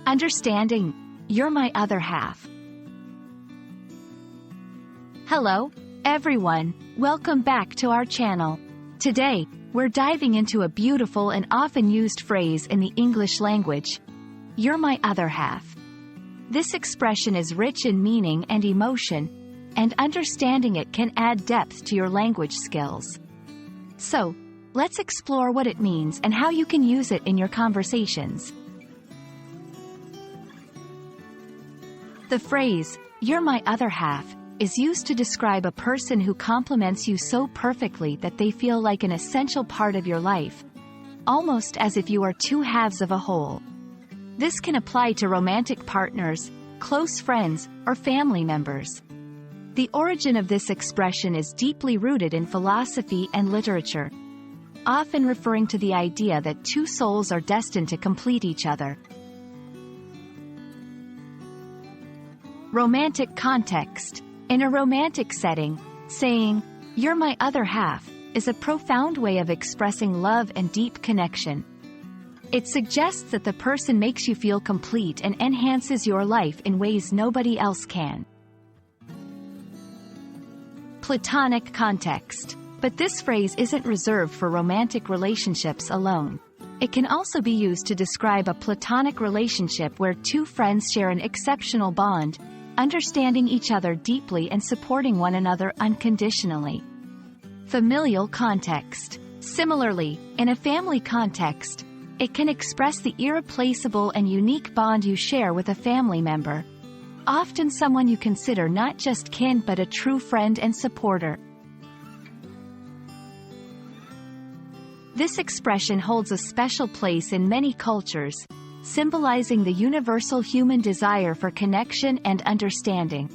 Understanding, you're my other half. Hello, everyone, welcome back to our channel. Today, we're diving into a beautiful and often used phrase in the English language. You're my other half. This expression is rich in meaning and emotion, and understanding it can add depth to your language skills. So, let's explore what it means and how you can use it in your conversations. The phrase, "you're my other half," is used to describe a person who complements you so perfectly that they feel like an essential part of your life, almost as if you are two halves of a whole. This can apply to romantic partners, close friends, or family members. The origin of this expression is deeply rooted in philosophy and literature, often referring to the idea that two souls are destined to complete each other. Romantic context. In a romantic setting, saying, "you're my other half," is a profound way of expressing love and deep connection. It suggests that the person makes you feel complete and enhances your life in ways nobody else can. Platonic context. But this phrase isn't reserved for romantic relationships alone. It can also be used to describe a platonic relationship where two friends share an exceptional bond, understanding each other deeply and supporting one another unconditionally. Familial context. Similarly, in a family context, it can express the irreplaceable and unique bond you share with a family member, often someone you consider not just kin but a true friend and supporter. This expression holds a special place in many cultures, symbolizing the universal human desire for connection and understanding.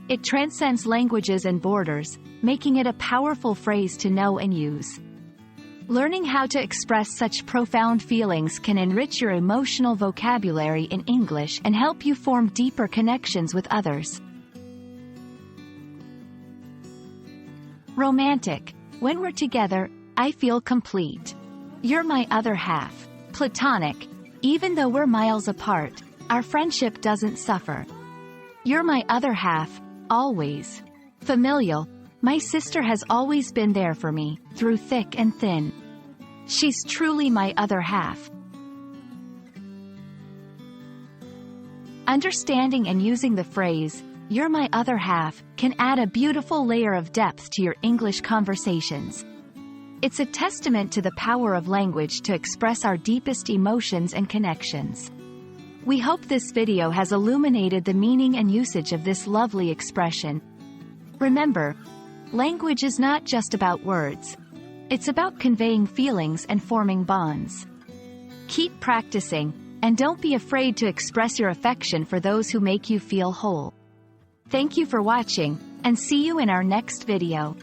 It transcends languages and borders, making it a powerful phrase to know and use. Learning how to express such profound feelings can enrich your emotional vocabulary in English and help you form deeper connections with others. Romantic. When we're together, I feel complete. You're my other half. Platonic. Even though we're miles apart, our friendship doesn't suffer. You're my other half, always. Familial. My sister has always been there for me, through thick and thin. She's truly my other half. Understanding and using the phrase, "you're my other half," can add a beautiful layer of depth to your English conversations. It's a testament to the power of language to express our deepest emotions and connections. We hope this video has illuminated the meaning and usage of this lovely expression. Remember, language is not just about words. It's about conveying feelings and forming bonds. Keep practicing, and don't be afraid to express your affection for those who make you feel whole. Thank you for watching, and see you in our next video.